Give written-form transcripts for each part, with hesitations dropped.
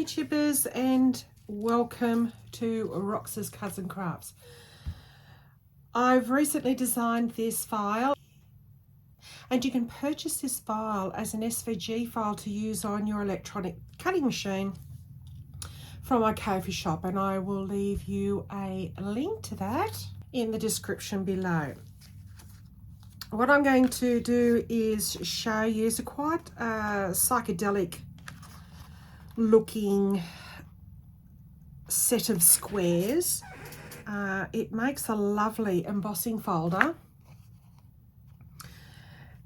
YouTubers, and welcome to Rox's Cousin Crafts. I've recently designed this file, and you can purchase this file as an SVG file to use on your electronic cutting machine from my LKo-fi shop, and I will leave you a link to that in the description below. What I'm going to do is show you, it's a quite psychedelic looking set of squares. It makes a lovely embossing folder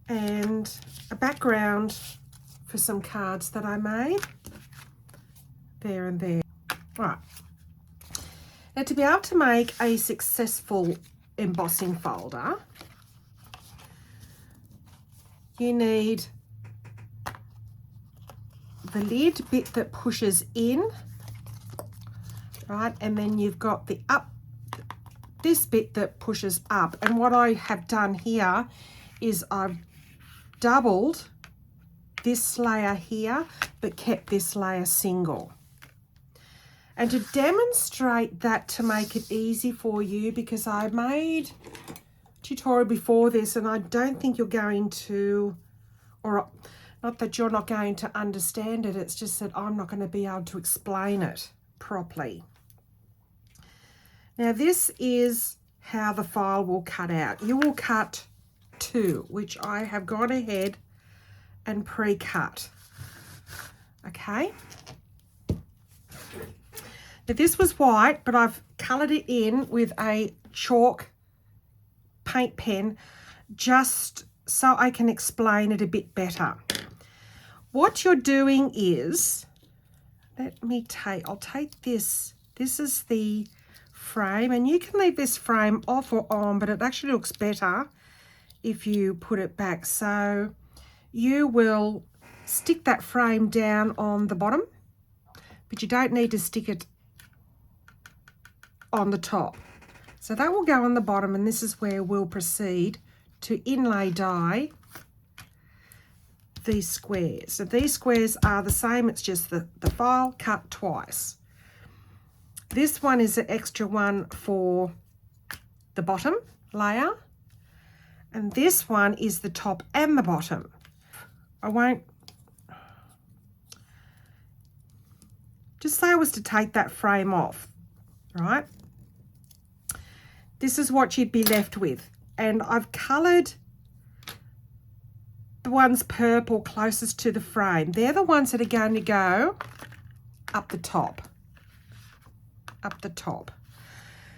and a background for some cards that I made there and there. Right, now to be able to make a successful embossing folder, you need the lid bit that pushes in, right, and then you've got the this bit that pushes up. And what I have done here is I've doubled this layer here but kept this layer single. And to demonstrate that, to make it easy for you, because I made tutorial before this and I don't think you're going to, or not that you're not going to understand it, it's just that I'm not going to be able to explain it properly. Now this is how the file will cut out. You will cut two, which I have gone ahead and pre-cut. Okay. Now this was white, but I've coloured it in with a chalk paint pen just so I can explain it a bit better. What you're doing is, I'll take this. This is the frame, and you can leave this frame off or on, but it actually looks better if you put it back. So you will stick that frame down on the bottom, but you don't need to stick it on the top. So that will go on the bottom, and this is where we'll proceed to inlay die these squares. So these squares are the same, it's just the file cut twice. This one is an extra one for the bottom layer, and this one is the top and the bottom. I won't, just say I was to take that frame off, right? This is what you'd be left with. And I've coloured the ones purple closest to the frame. They're the ones that are going to go up the top. Up the top.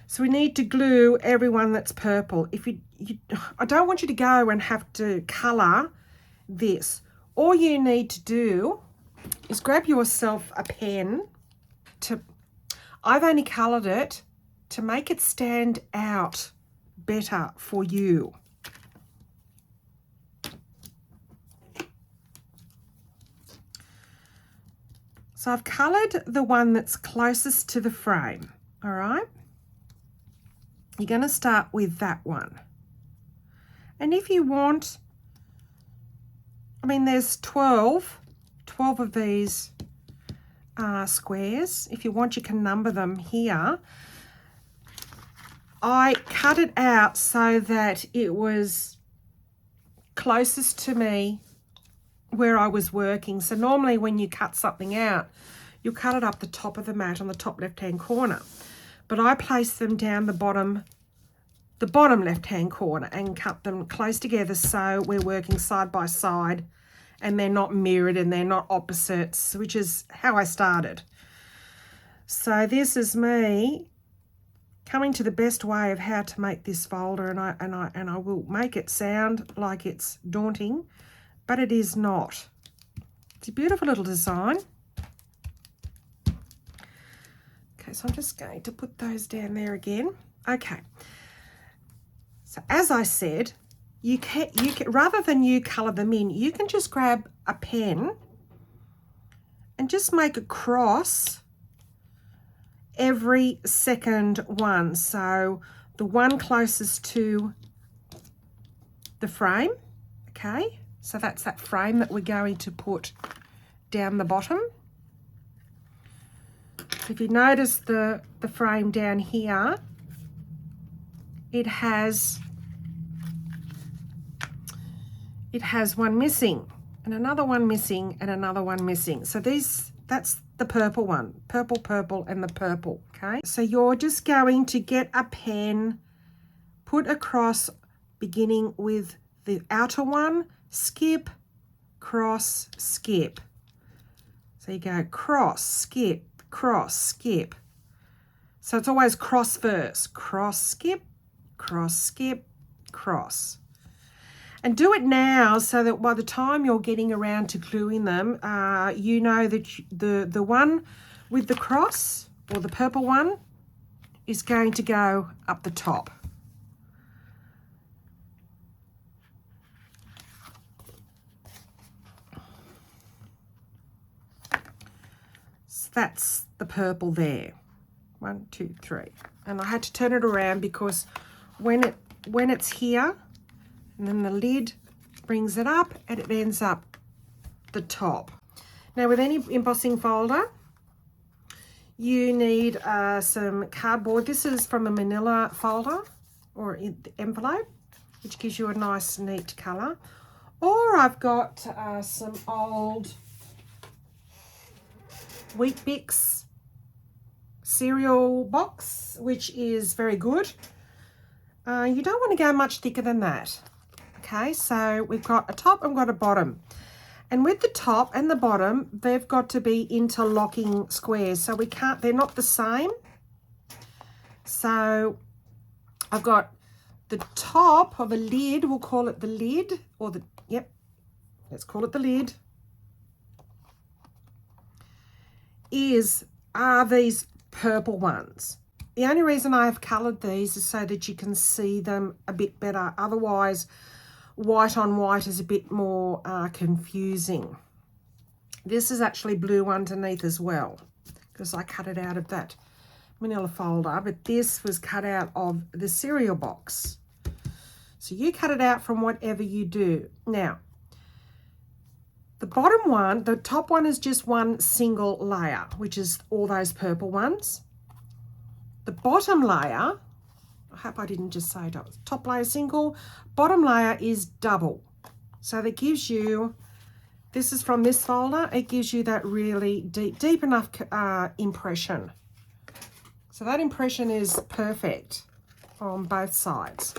So we need to glue everyone that's purple. If I don't want you to go and have to colour this. All you need to do is grab yourself a pen. I've only coloured it to make it stand out better for you. So I've coloured the one that's closest to the frame, all right? You're going to start with that one. And if you want, I mean, there's 12 of these squares. If you want, you can number them here. I cut it out so that it was closest to me where I was working. So normally when you cut something out, you'll cut it up the top of the mat on the top left-hand corner. But I placed them down the bottom left-hand corner and cut them close together so we're working side by side and they're not mirrored and they're not opposites, which is how I started. So this is me coming to the best way of how to make this folder, and I will make it sound like it's daunting, but it is not. It's a beautiful little design. Okay, so I'm just going to put those down there again. Okay. So as I said, you can rather than you colour them in, you can just grab a pen and just make a cross every second one. So the one closest to the frame, okay? So that's that frame that we're going to put down the bottom. If you notice the frame down here, it has one missing, and another one missing, and another one missing. So that's the purple one, purple, and the purple, okay? So you're just going to get a pen, put across, beginning with the outer one, skip, cross, skip. So you go cross, skip, cross, skip. So it's always cross first, cross, skip, cross. And do it now so that by the time you're getting around to gluing them, you know that the one with the cross, or the purple one, is going to go up the top. So that's the purple there. 1, 2, 3. And I had to turn it around because when it's here, and then the lid brings it up and it ends up the top. Now with any embossing folder, you need some cardboard. This is from a manila folder or envelope, which gives you a nice neat colour. Or I've got some old Wheat Bix cereal box, which is very good. You don't want to go much thicker than that. Okay, so we've got a top and we've got a bottom. And with the top and the bottom, they've got to be interlocking squares. So they're not the same. So I've got the top of a lid, we'll call it the lid, or let's call it the lid, are these purple ones. The only reason I have coloured these is so that you can see them a bit better. Otherwise, white on white is a bit more confusing. This is actually blue underneath as well, because I cut it out of that manila folder, but this was cut out of the cereal box. So you cut it out from whatever you do. Now, the bottom one, the top one is just one single layer, which is all those purple ones. The bottom layer, I hope I didn't just say that, top layer single, bottom layer is double. So that gives you, this is from this folder, it gives you that really deep enough impression. So that impression is perfect on both sides.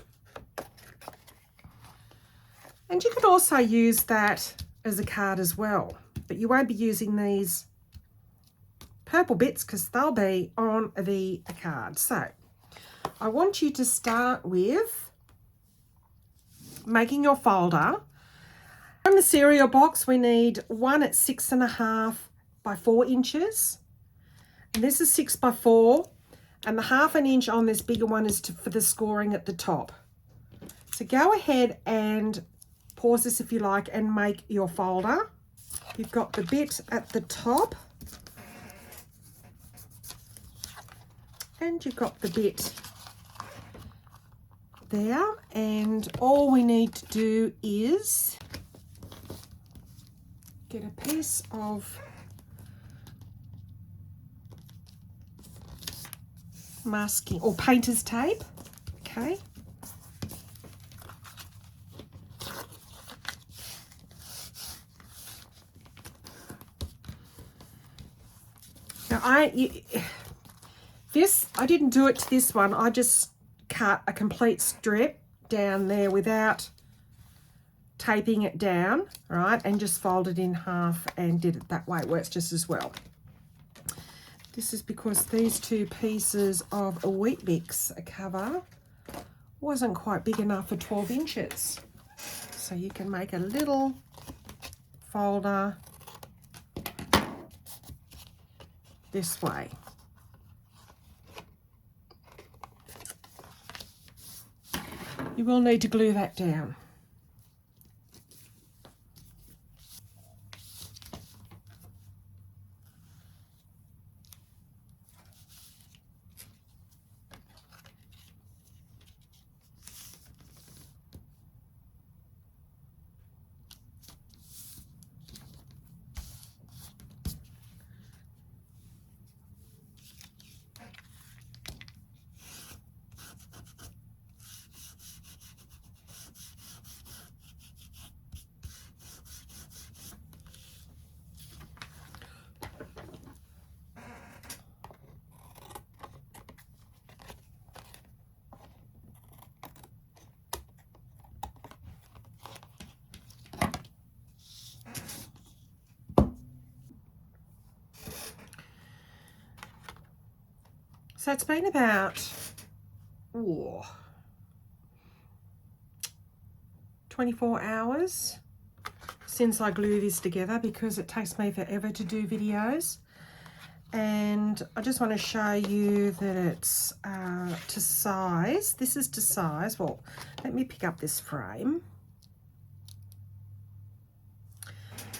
And you could also use that as a card as well, but you won't be using these purple bits because they'll be on the card. So I want you to start with making your folder. From the cereal box, we need one at 6.5 by 4 inches. And this is 6 by 4. And the 1/2 inch on this bigger one is for the scoring at the top. So go ahead and pause this if you like and make your folder. You've got the bit at the top. And you've got the bit there, and all we need to do is get a piece of masking or painter's tape, okay? Now I didn't do it to this one. I just cut a complete strip down there without taping it down, right? And just folded in half and did it that way. It works just as well. This is because these two pieces of a Wheat Bix cover wasn't quite big enough for 12 inches. So you can make a little folder this way. You will need to glue that down. So it's been about 24 hours since I glue this together, because it takes me forever to do videos. And I just want to show you that it's to size. This is to size. Well, let me pick up this frame.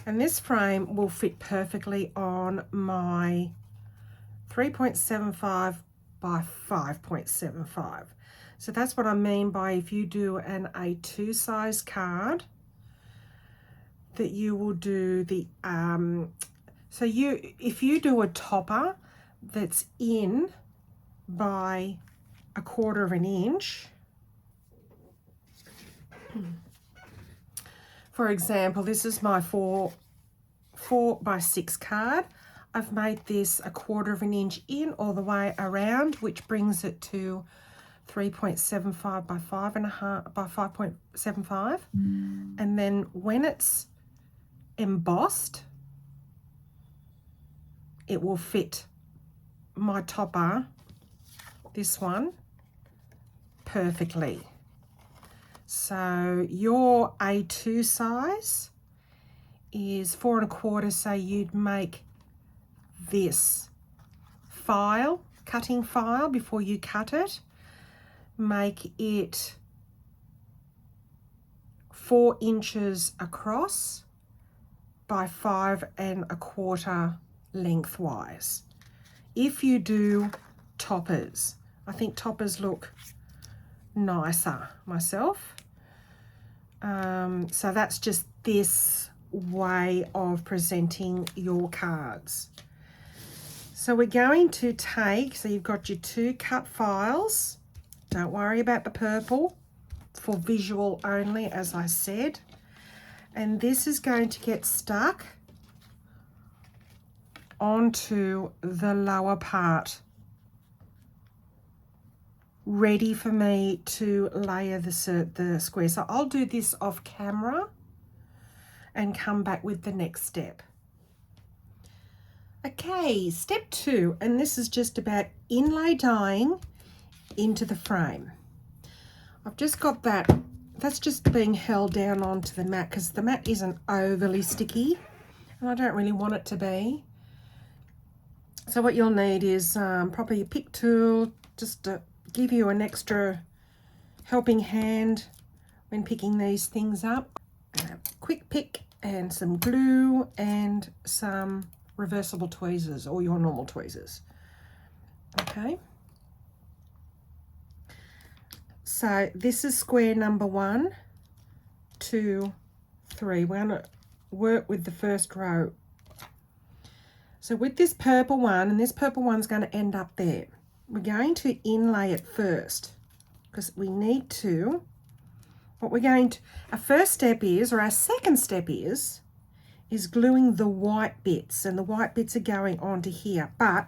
And this frame will fit perfectly on my 3.75 by 5.75. So that's what I mean by, if you do an A2 size card, that you will do the so if you do a topper that's in by 1/4 of an inch, for example, this is my 4 by 6 card. I've made this 1/4 of an inch in all the way around, which brings it to 3.75 by 5.5 by 5.75. And then when it's embossed, it will fit my topper, this one, perfectly. So your A2 size is 4 1/4, so you'd make this file, cutting file, before you cut it, make it 4 inches across by 5 1/4 lengthwise. If you do toppers, I think toppers look nicer myself. So that's just this way of presenting your cards. So we're going to take, so you've got your 2 cut files. Don't worry about the purple, for visual only, as I said. And this is going to get stuck onto the lower part, ready for me to layer the square. So I'll do this off camera and come back with the next step. Okay, step 2, and this is just about inlay dyeing into the frame. I've just got that's just being held down onto the mat, because the mat isn't overly sticky and I don't really want it to be. So what you'll need is probably your pick tool, just to give you an extra helping hand when picking these things up. A quick pick and some glue and some reversible tweezers, or your normal tweezers. Okay. So this is square number 1, 2, 3. We're going to work with the first row. So with this purple one, and this purple one's going to end up there, we're going to inlay it first, because we need to, our first step is, or our second step is gluing the white bits, and the white bits are going onto here, but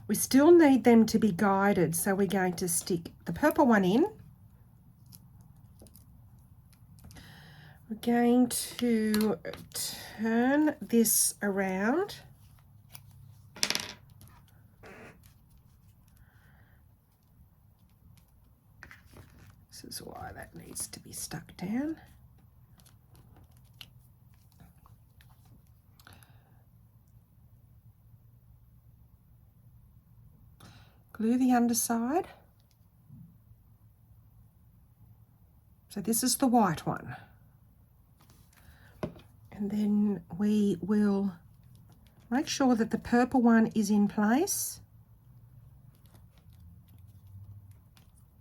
we still need them to be guided. So we're going to stick the purple one in. We're going to turn this around. This is why that needs to be stuck down. Glue the underside. So this is the white one. And then we will make sure that the purple one is in place.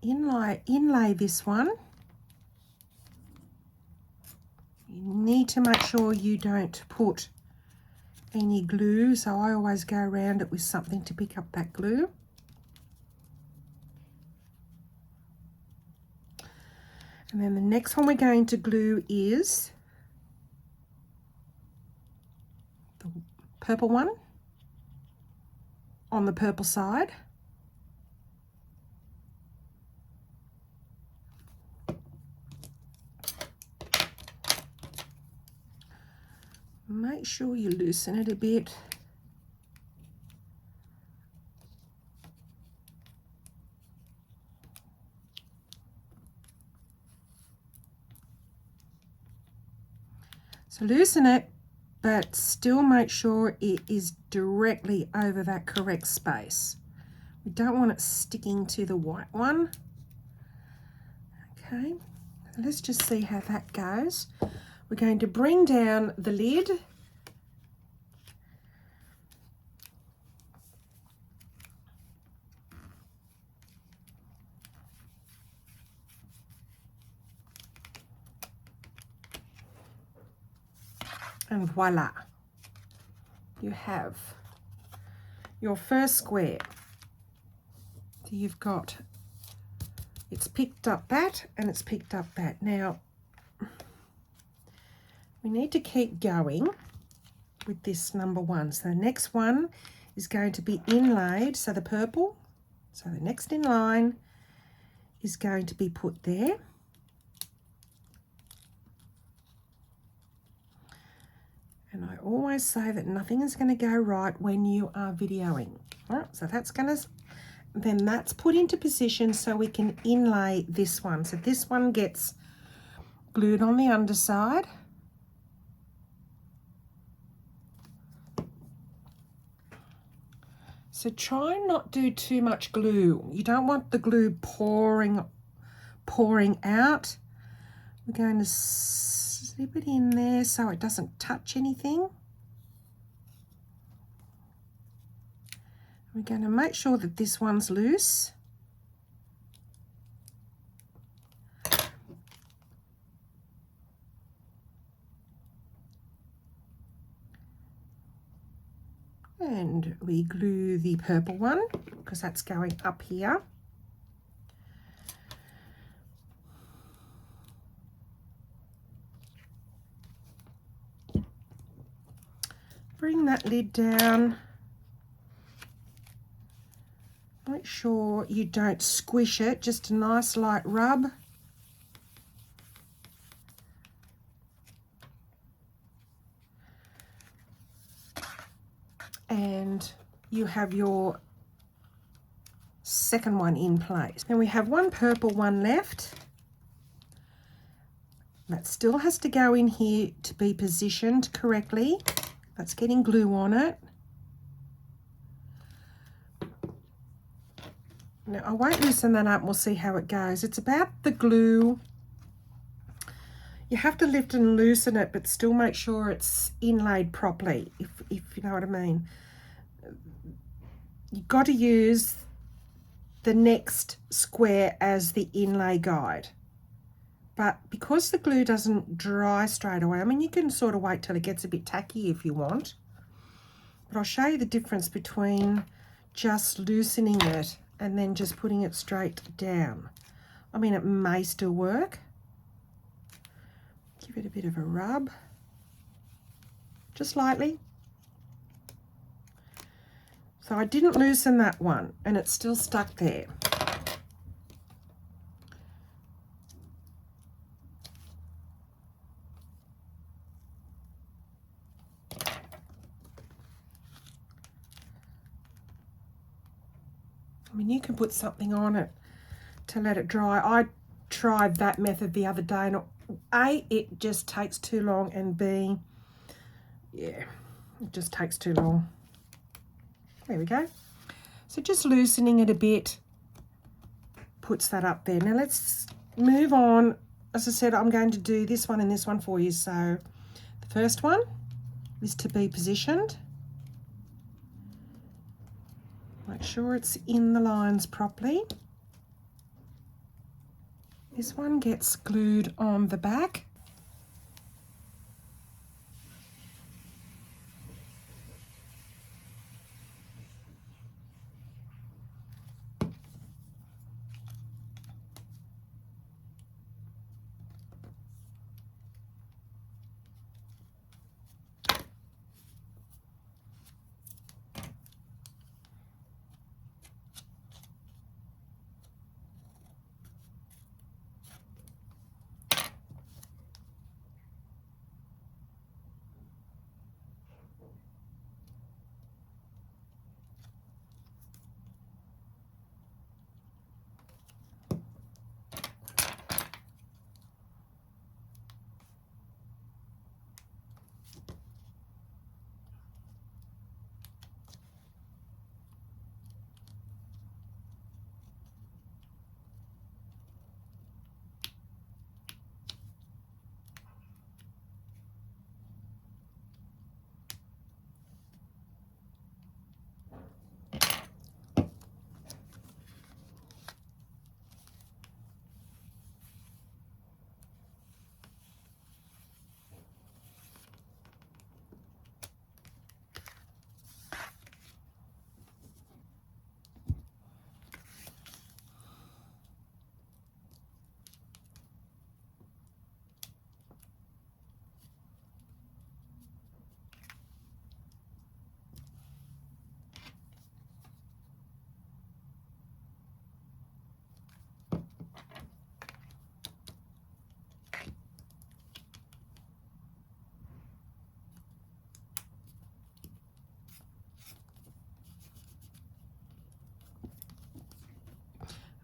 Inlay this one. You need to make sure you don't put any glue, so I always go around it with something to pick up that glue. And then the next one we're going to glue is the purple one on the purple side. Make sure you loosen it a bit. So loosen it, but still make sure it is directly over that correct space. We don't want it sticking to the white one. Okay, let's just see how that goes. We're going to bring down the lid. And voila, you have your first square. So you've got, it's picked up that and it's picked up that. Now, we need to keep going with this number one. So the next one is going to be inlaid, so the purple. So the next in line is going to be put there. And I always say that nothing is going to go right when you are videoing. All right, so that's going to, then that's put into position so we can inlay this one. So this one gets glued on the underside. So try and not do too much glue. You don't want the glue pouring out. We're going to slip it in there so it doesn't touch anything. We're going to make sure that this one's loose. And we glue the purple one because that's going up here. Bring that lid down. Make sure you don't squish it, just a nice light rub. And you have your second one in place. Then we have one purple one left. That still has to go in here to be positioned correctly. That's getting glue on it. Now I won't loosen that up and we'll see how it goes. It's about the glue. You have to lift and loosen it, but still make sure it's inlaid properly, if you know what I mean. You've got to use the next square as the inlay guide. But because the glue doesn't dry straight away, I mean, you can sort of wait till it gets a bit tacky if you want. But I'll show you the difference between just loosening it and then just putting it straight down. I mean, it may still work. Give it a bit of a rub, just lightly. So I didn't loosen that one and it's still stuck there. I mean, you can put something on it to let it dry. I tried that method the other day and A, it just takes too long, and B, yeah, it just takes too long. There we go. So just loosening it a bit puts that up there. Now let's move on. As I said, I'm going to do this one and this one for you. So the first one is to be positioned. Make sure it's in the lines properly. This one gets glued on the back.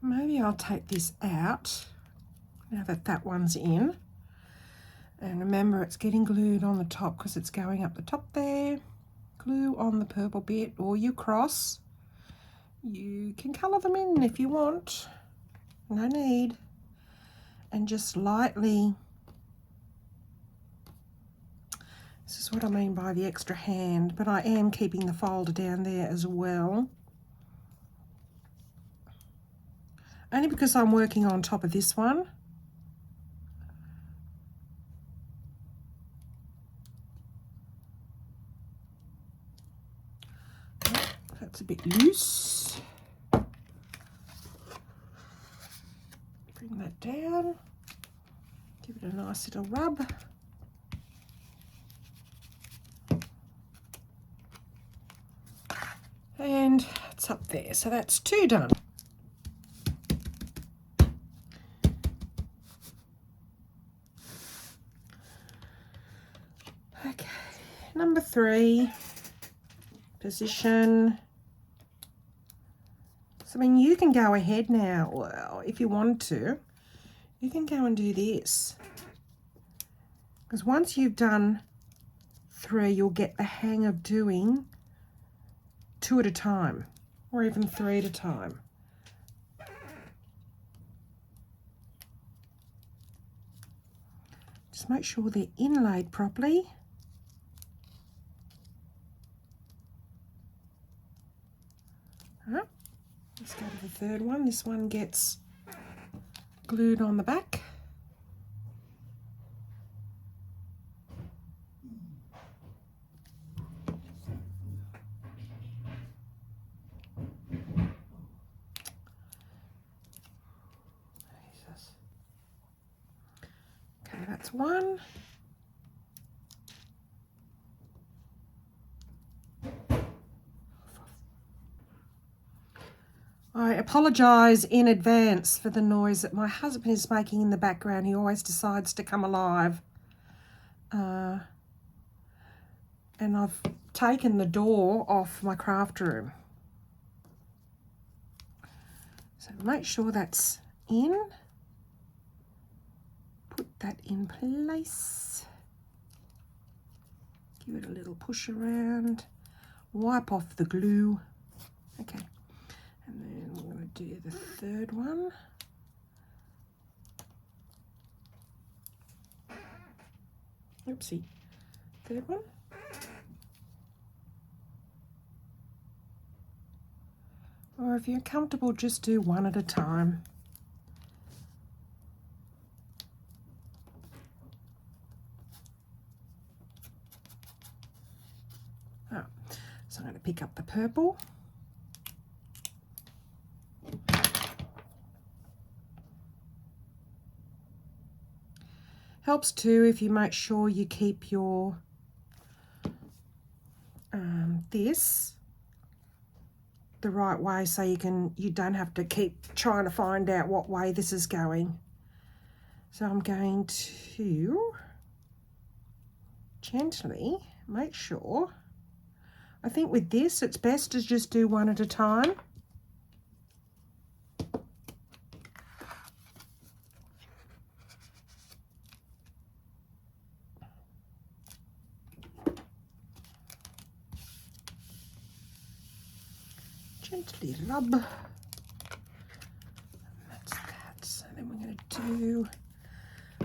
Maybe I'll take this out now that that one's in. And remember, it's getting glued on the top because it's going up the top there. Glue on the purple bit or your cross. You can colour them in if you want. No need. And just lightly, this is what I mean by the extra hand, but I am keeping the folder down there as well. Only because I'm working on top of this one. That's a bit loose. Bring that down. Give it a nice little rub. And it's up there. So that's 2 done. Okay, number 3, position. So, I mean, you can go ahead now, well, if you wanted to, you can go and do this. Because once you've done 3, you'll get the hang of doing 2 at a time, or even 3 at a time. Just make sure they're inlaid properly. Let's go to the 3rd one. This one gets glued on the back. Okay, that's 1. I apologise in advance for the noise that my husband is making in the background. He always decides to come alive. And I've taken the door off my craft room. So make sure that's in. Put that in place. Give it a little push around. Wipe off the glue. Okay. And then we're going to do the 3rd one. Oopsie. 3rd one. Or if you're comfortable, just do 1 at a time. Oh, so I'm going to pick up the purple. Helps too if you make sure you keep your this the right way, so you don't have to keep trying to find out what way this is going. So I'm going to gently make sure. I think with this it's best to just do 1 at a time. Gently rub. That's that. So then we're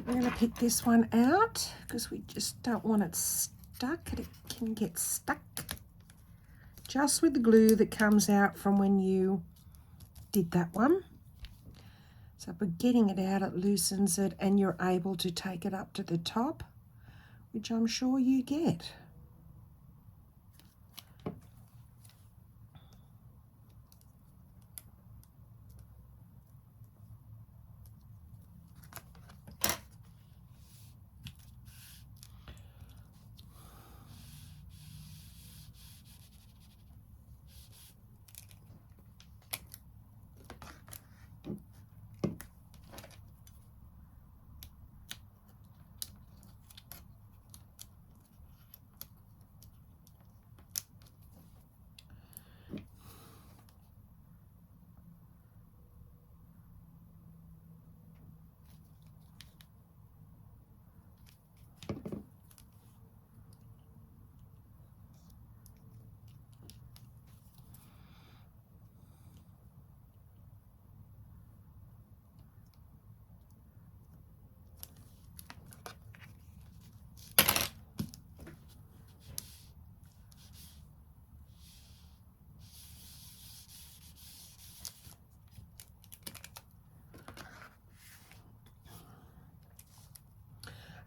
going to pick this one out because we just don't want it stuck. It can get stuck just with the glue that comes out from when you did that one. So by getting it out, it loosens it and you're able to take it up to the top, which I'm sure you get.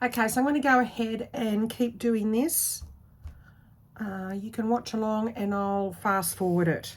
Okay, so I'm going to go ahead and keep doing this. You can watch along and I'll fast forward it.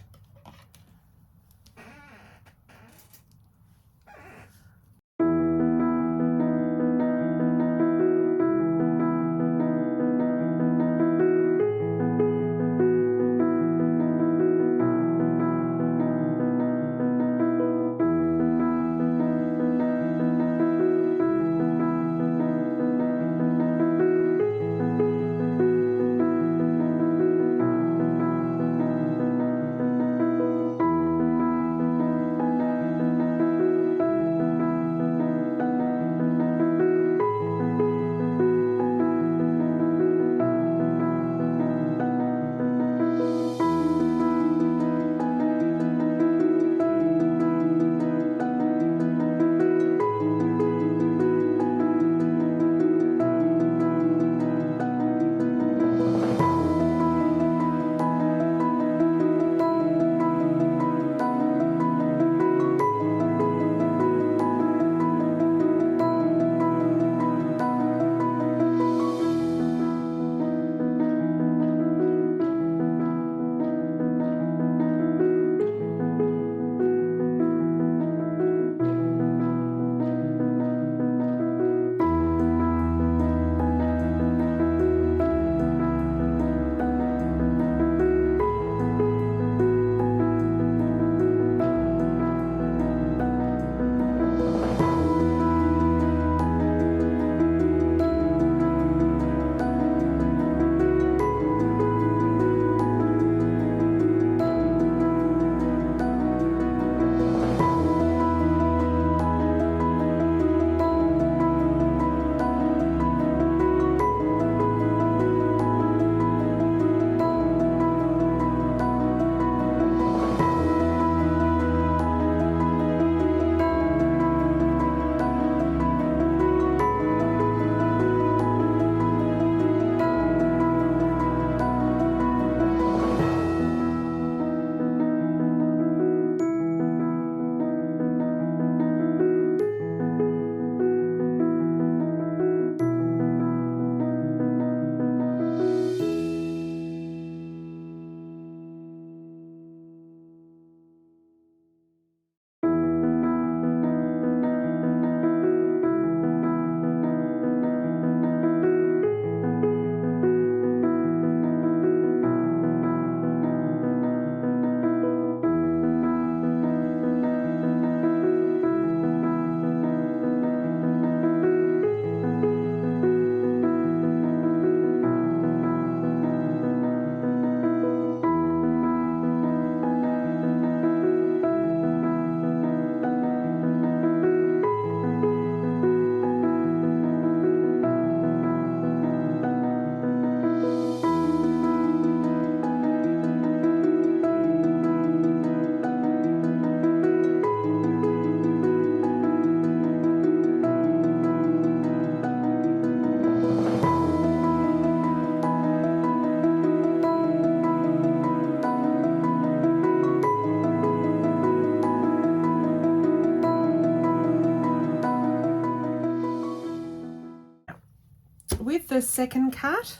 With the second cut,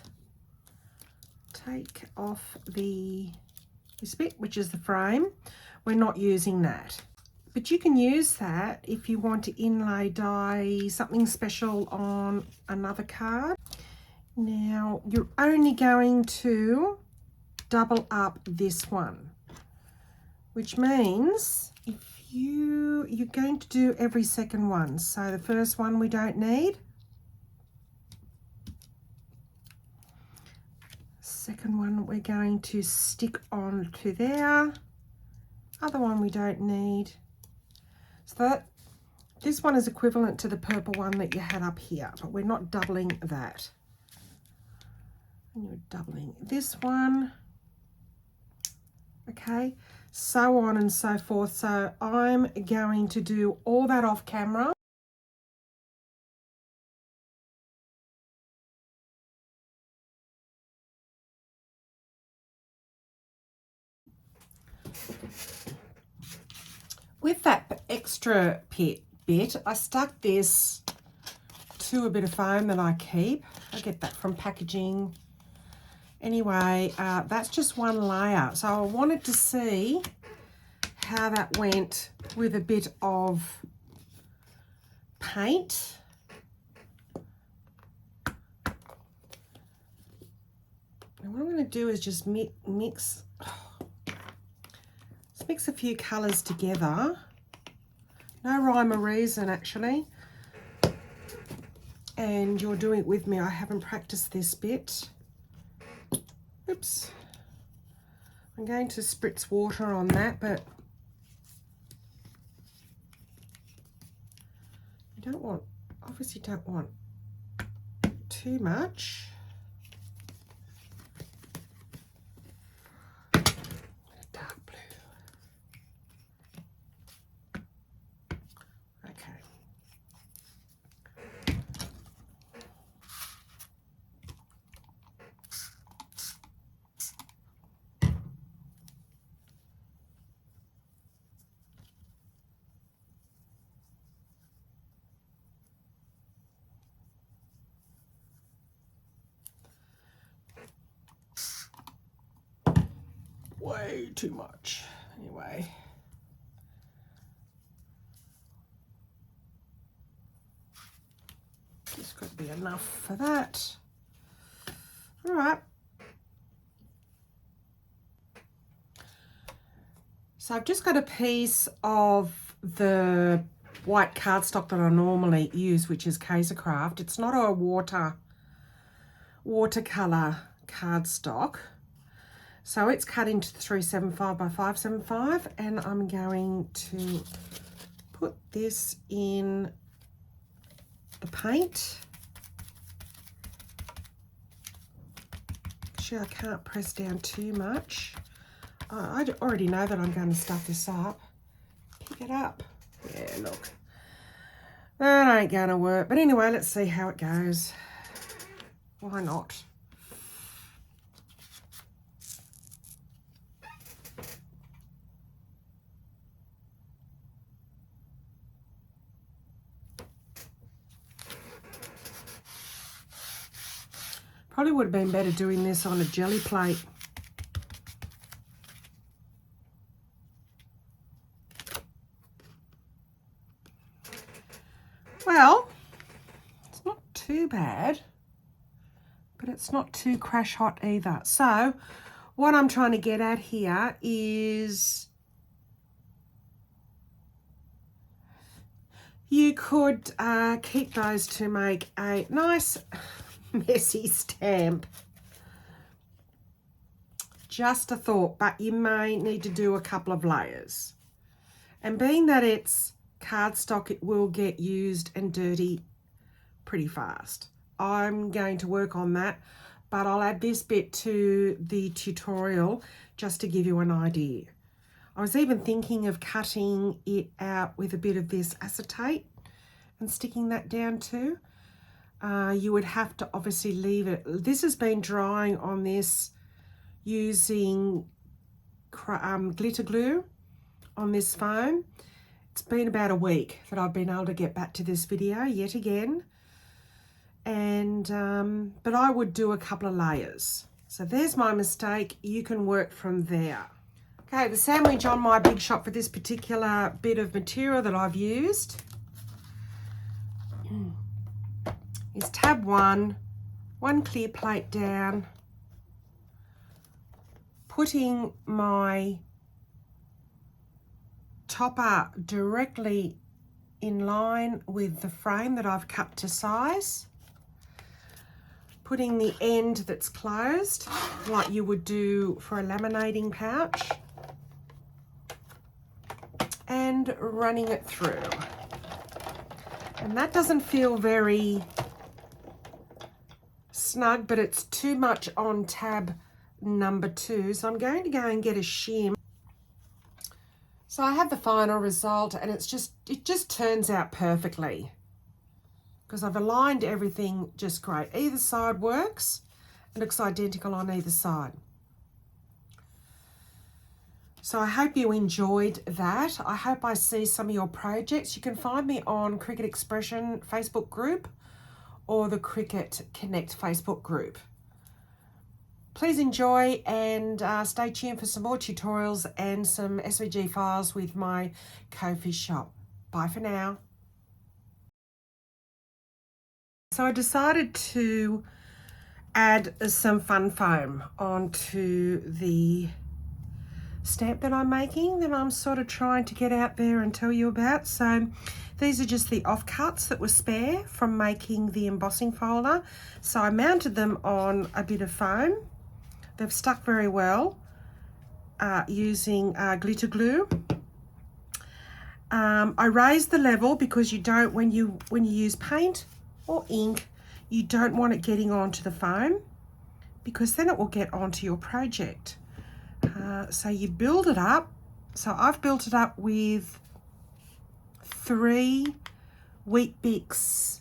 take off this bit, which is the frame. We're not using that, but you can use that if you want to inlay die something special on another card. Now you're only going to double up this one, which means if you're going to do every second one. So the first one we don't need. Second one we're going to stick on to there. Other one we don't need. So this one is equivalent to the purple one that you had up here, but we're not doubling that. And you're doubling this one. Okay, so on and so forth. So I'm going to do all that off camera. With that extra bit, I stuck this to a bit of foam that I keep. I get that from packaging. Anyway, that's just one layer. So I wanted to see how that went with a bit of paint. And what I'm going to do is just mix a few colours together. No rhyme or reason, actually. And you're doing it with me. I haven't practiced this bit. Oops. I'm going to spritz water on that, but you don't want, obviously don't want too much. Dark blue. Okay. Way too much. Anyway. This could be enough for that. All right. So I've just got a piece of the white cardstock that I normally use, which is Kaisercraft. It's not a watercolor cardstock. So it's cut into 375 by 575, and I'm going to put this in the paint. Actually, I can't press down too much. I already know that I'm going to stuff this up. Pick it up. Yeah, look. That ain't going to work. But anyway, let's see how it goes. Why not? Probably would have been better doing this on a jelly plate. Well, it's not too bad, but it's not too crash hot either. So what I'm trying to get at here is you could keep those to make a nice messy stamp. Just a thought, but you may need to do a couple of layers. And being that it's cardstock, it will get used and dirty pretty fast. I'm going to work on that, but I'll add this bit to the tutorial just to give you an idea. I was even thinking of cutting it out with a bit of this acetate and sticking that down too. You would have to obviously leave it. This has been drying on this using glitter glue on this foam. It's been about a week that I've been able to get back to this video yet again. And but I would do a couple of layers. So there's my mistake. You can work from there. Okay, the sandwich on my big shot for this particular bit of material that I've used is tab 1, one clear plate down, putting my topper directly in line with the frame that I've cut to size, putting the end that's closed like you would do for a laminating pouch, and running it through. And that doesn't feel very snug, but it's too much on tab number 2, so I'm going to go and get a shim. So I have the final result, and it just turns out perfectly because I've aligned everything just great. Either side works. It looks identical on either side. So I hope you enjoyed that. I hope I see some of your projects. You can find me on Cricut Expression Facebook group, or the Cricut Connect Facebook group. Please enjoy and stay tuned for some more tutorials and some SVG files with my Ko-fi shop. Bye for now. So I decided to add some fun foam onto the stamp that I'm making, that I'm sort of trying to get out there and tell you about. So these are just the offcuts that were spare from making the embossing folder. So I mounted them on a bit of foam. They've stuck very well using glitter glue. I raised the level because you don't, when you use paint or ink, you don't want it getting onto the foam because then it will get onto your project. So you build it up. So I've built it up with 3 Weet-Bix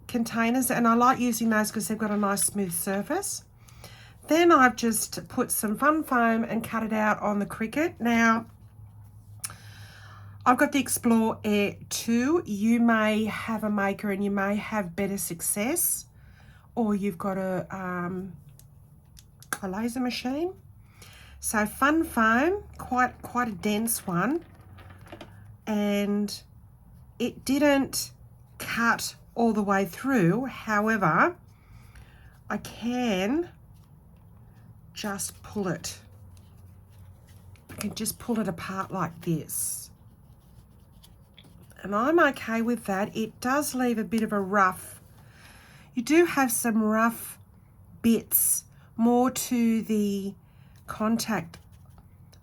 containers, and I like using those because they've got a nice smooth surface. Then I've just put some fun foam and cut it out on the Cricut. Now, I've got the Explore Air 2. You may have a maker and you may have better success, or you've got a laser machine. So fun foam, quite a dense one, and it didn't cut all the way through. However, I can just pull it. I can just pull it apart like this, and I'm okay with that. It does leave a bit of a rough, you do have some rough bits more to the contact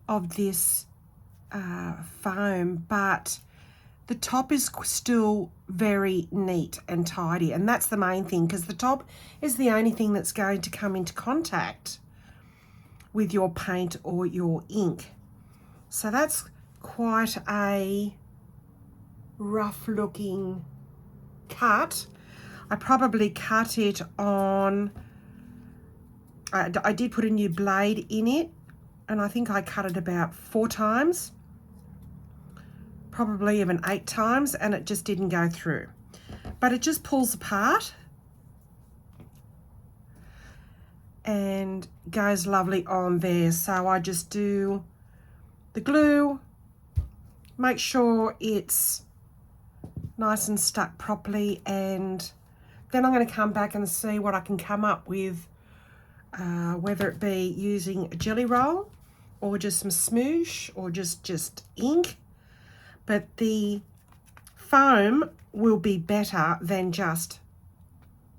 of this foam, but the top is still very neat and tidy, and that's the main thing, because the top is the only thing that's going to come into contact with your paint or your ink. So that's quite a rough looking cut. I probably cut it on, I did put a new blade in it, and I think I cut it about 4 times, probably even 8 times, and it just didn't go through. But it just pulls apart and goes lovely on there. So I just do the glue, make sure it's nice and stuck properly, and then I'm going to come back and see what I can come up with, whether it be using a jelly roll or just some smoosh or just ink. But the foam will be better than just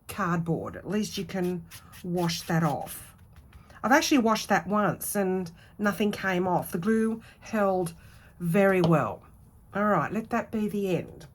cardboard. At least you can wash that off. I've actually washed that once and nothing came off. The glue held very well. All right, let that be the end.